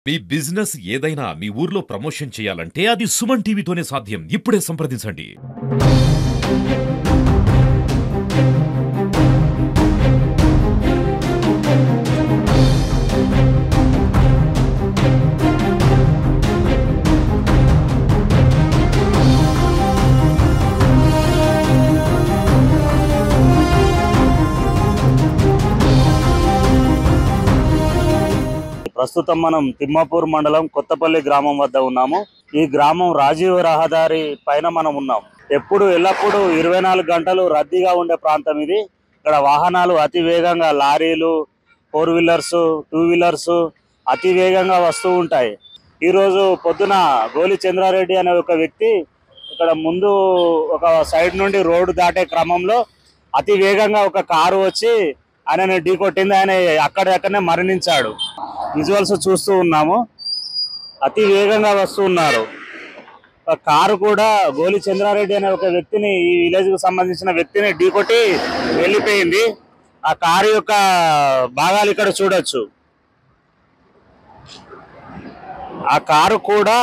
మీ business ఏదైనా మీ ఊర్లో promotion చేయాలంటే అది సుమన్ టీవీతోనే సాధ్యం. ఇప్పుడే సంప్రదించండి. ప్రస్తుతం మనం తిమ్మాపూర్ మండలం కొత్తపల్లి గ్రామం వద్ద ఉన్నాము. ఈ గ్రామం రాజీవ్ రహదారి పైన మనం ఉన్నాం. ఎల్లప్పుడూ 24 గంటలు రద్దీగా ఉండే ప్రాంతం ఇది. ఇక్కడ వాహనాలు అతి వేగంగా, లారీలు, 4 వీలర్స్, 2 వీలర్స్ అతి వేగంగా వస్తూ ఉంటాయి. ఈరోజు పొద్దున గోలి చంద్రారెడ్డి అనే ఒక వ్యక్తి ఇక్కడ ముందు ఒక సైడ్ నుండి రోడ్డు దాటే క్రమంలో అతి వేగంగా ఒక కారు వచ్చి ఆయనని ఢీకొట్టింది. ఆయన అక్కడనే మరణించాడు. విజువల్స్ చూస్తూ ఉన్నాము. అతి వేగంగా వస్తూ ఉన్నారు. కారు కూడా గోలి చంద్రారెడ్డి అనే ఒక వ్యక్తిని, ఈ విలేజ్ కు సంబంధించిన వ్యక్తిని ఢీకొట్టి వెళ్ళిపోయింది. ఆ కారు యొక్క భాగాలు ఇక్కడ చూడొచ్చు. ఆ కారు కూడా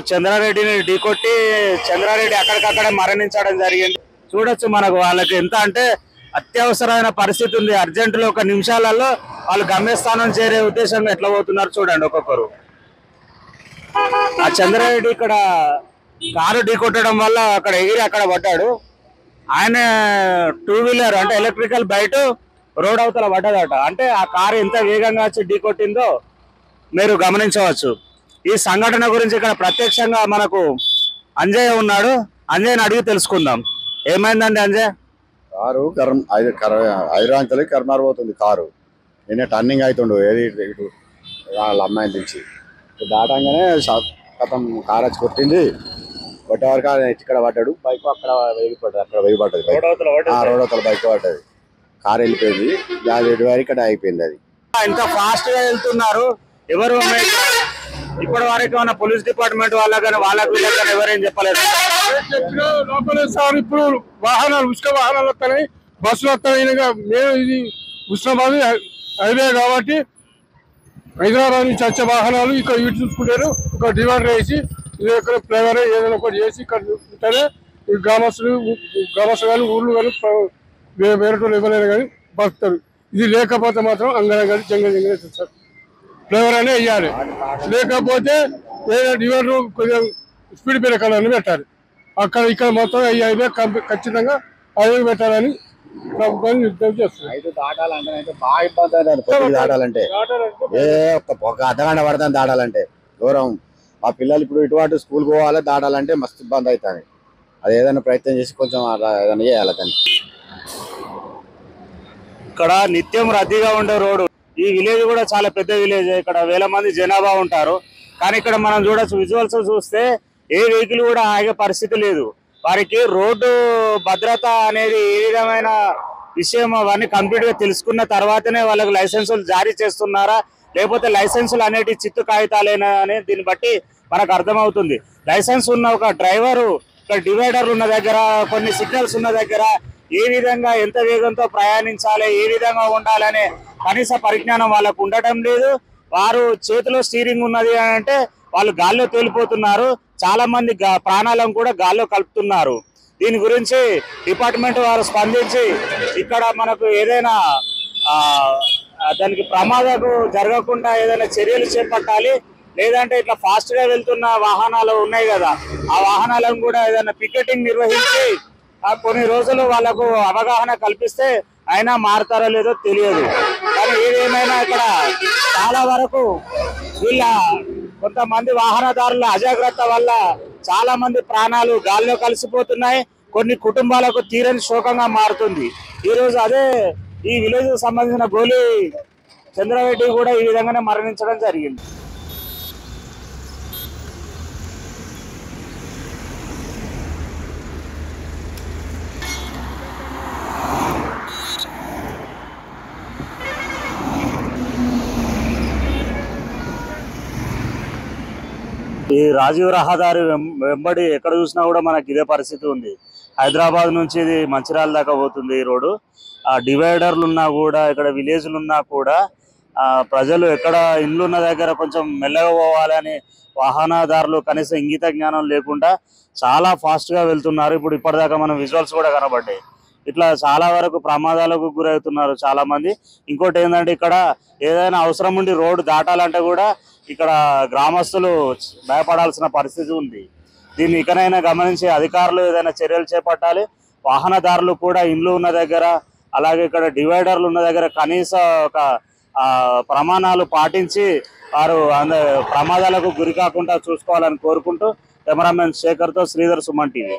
చంద్రారెడ్డిని ఢీకొట్టి చంద్రారెడ్డి అక్కడికక్కడే మరణించడం జరిగింది. చూడొచ్చు, మనకు వాళ్ళకి ఎంత అంటే అత్యవసరమైన పరిస్థితి ఉంది. అర్జెంటులో ఒక నిమిషాలలో వాళ్ళు గమ్యస్థానం చేరే ఉద్దేశంగా ఎట్లా పోతున్నారు చూడండి ఒక్కొక్కరు. ఆ చంద్రారెడ్డి ఇక్కడ కారు ఢీకొట్టడం వల్ల అక్కడ ఎగిరి అక్కడ పడ్డాడు. ఆయన 2 వీలర్ అంటే ఎలక్ట్రికల్ బైక్ రోడ్ అవతల పడ్డదట. అంటే ఆ కారు ఎంత వేగంగా వచ్చి ఢీకొట్టిందో మీరు గమనించవచ్చు. ఈ సంఘటన గురించి ఇక్కడ ప్రత్యక్షంగా మనకు అంజయ్య ఉన్నాడు. అంజయ్యని అడిగి తెలుసుకుందాం. ఏమైందండి అంజయ్? కారు హైదరాబాద్ కర్మార్ పోతుంది. కారు నేనే టర్నింగ్ అవుతుండు ఏది ఇటు వాళ్ళ అమ్మాయిని తెచ్చి దాటంగానే కథం కారు వచ్చి కొట్టింది. కొట్టే వరకు ఇక్కడ పడ్డాడు. బైక్ అక్కడ వేగిపడ్డది. అక్కడ వేగిపడ్డది. రోడ్ అవతల బైక్ పడ్డది. కారు వెళ్ళిపోయింది. అది ఎటు వారి ఇక్కడ అయిపోయింది. అది ఇంత ఫాస్ట్ గా వెళ్తున్నారు. ఎవరు ఇప్పటి వరకు మన పోలీస్ డిపార్ట్మెంట్ వాళ్ళకి వీళ్ళకి ఎవరేం చెప్పలేదు సార్. ఇప్పుడు వాహనాలు ఉచిత వాహనాలు వస్తున్నాయి, బస్సులు వస్తున్నాయి. మేము ఇది ఉస్మానాబాద్ హైవే కాబట్టి హైదరాబాద్ నుంచి వచ్చే వాహనాలు ఇక్కడ ఇటు చూసుకుంటారు. ఒక డివైడర్ వేసి ఇక్కడ ఫ్లేవర్ ఏదైనా ఒకటి చేసి ఇక్కడ ఉంటేనే ఈ గ్రామస్తులు కానీ ఊర్లు కానీ వేరేటోళ్ళు ఇవ్వలేరు కానీ బతుకుతారు. ఇది లేకపోతే మాత్రం అంగన జంగ సార్ ఫ్లేవర్ అనే వేయాలి. లేకపోతే వేరే డివైడర్ కొంచెం స్పీడ్ బ్రేకర్లు అని పెట్టాలి. అక్కడ ఇక్కడ మొత్తం హైవే ఖచ్చితంగా హైవే పెట్టాలని ప్రభుత్వాన్ని నిర్ణయం చేస్తుంది. దాటాలంటే బాగా ఇబ్బంది. దాటాలంటే ఒక అర్ధగంట పడుతుంది. దాటాలంటే దూరం. ఆ పిల్లలు ఇప్పుడు ఇటువంటి స్కూల్ పోవాలి, దాటాలంటే మస్తు ఇబ్బంది అవుతుంది. అది ఏదైనా ప్రయత్నం చేసి కొంచెం ఏదైనా చేయాలి. దాన్ని ఇక్కడ నిత్యం రద్దీగా ఉండే రోడ్డు. ఈ విలేజ్ కూడా చాలా పెద్ద విలేజ్. ఇక్కడ వేల మంది జనాభా ఉంటారు. కానీ ఇక్కడ మనం చూడొచ్చు, విజువల్స్ చూస్తే ఏ వెహికల్ కూడా ఆగే పరిస్థితి లేదు. వారికి రోడ్డు భద్రత అనేది ఏ విధమైన విషయం అవన్నీ కంప్లీట్ గా తెలుసుకున్న తర్వాతనే వాళ్ళకి లైసెన్సులు జారీ చేస్తున్నారా, లేకపోతే లైసెన్సులు అనేటి చిత్తు కాగితాలేనా అనే దీన్ని బట్టి మనకు అర్థమవుతుంది. లైసెన్స్ ఉన్న ఒక డ్రైవరు ఇక్కడ డివైడర్లు ఉన్న దగ్గర, కొన్ని సిగ్నల్స్ ఉన్న దగ్గర ఏ విధంగా ఎంత వేగంతో ప్రయాణించాలి, ఏ విధంగా ఉండాలనే కనీస పరిజ్ఞానం వాళ్ళకు ఉండటం లేదు. వారు చేతిలో స్టీరింగ్ ఉన్నది అంటే వాళ్ళు గాల్లో తేలిపోతున్నారు. చాలా మంది ప్రాణాలను కూడా గాల్లో కలుపుతున్నారు. దీని గురించి డిపార్ట్మెంట్ వారు స్పందించి ఇక్కడ మనకు ఏదైనా దానికి ప్రమాదకు జరగకుండా ఏదైనా చర్యలు చేపట్టాలి. లేదంటే ఇట్లా ఫాస్ట్ గా వెళ్తున్న వాహనాలు ఉన్నాయి కదా, ఆ వాహనాలను కూడా ఏదైనా పికెటింగ్ నిర్వహించి కొన్ని రోజులు వాళ్ళకు అవగాహన కల్పిస్తే అయినా మారుతారో లేదో తెలియదు. కానీ ఏదేమైనా ఇక్కడ చాలా వరకు కొంతమంది వాహనదారుల అజాగ్రత్త వల్ల చాలా మంది ప్రాణాలు గాల్లో కలిసిపోతున్నాయి. కొన్ని కుటుంబాలకు తీరని శోకంగా మారుతుంది. ఈరోజు అదే ఈ విలేజ్ కు సంబంధించిన గోలి చంద్రారెడ్డి కూడా ఈ విధంగానే మరణించడం జరిగింది. ఈ రాజీవ్ రహదారి వెంబడి ఎక్కడ చూసినా కూడా మనకి ఇదే పరిస్థితి ఉంది. హైదరాబాద్ నుంచి ఇది మంచిర్యాల దాకా పోతుంది ఈ రోడ్డు. ఆ డివైడర్లు ఉన్నా కూడా, ఇక్కడ విలేజ్లు ఉన్నా కూడా ప్రజలు ఎక్కడ ఇండ్లు ఉన్న దగ్గర కొంచెం మెల్లగా పోవాలని వాహనదారులు కనీసం ఇంగిత జ్ఞానం లేకుండా చాలా ఫాస్ట్గా వెళ్తున్నారు. ఇప్పుడు ఇప్పటిదాకా మనం విజువల్స్ కూడా కనబడ్డాయి. ఇట్లా చాలా వరకు ప్రమాదాలకు గురవుతున్నారు చాలా మంది. ఇంకోటి ఏంటంటే ఇక్కడ ఏదైనా అవసరం ఉండి రోడ్డు దాటాలంటే కూడా ఇక్కడ గ్రామస్తులు భయపడాల్సిన పరిస్థితి ఉంది. దీన్ని ఇకనైనా గమనించి అధికారులు ఏదైనా చర్యలు చేపట్టాలి. వాహనదారులు కూడా ఇండ్లు ఉన్న దగ్గర, అలాగే ఇక్కడ డివైడర్లు ఉన్న దగ్గర కనీస ఒక ప్రమాణాలు పాటించి వారు ప్రమాదాలకు గురి కాకుండా చూసుకోవాలని కోరుకుంటూ కెమెరామెన్ శేఖర్తో శ్రీధర్, సుమన్ టీవీ.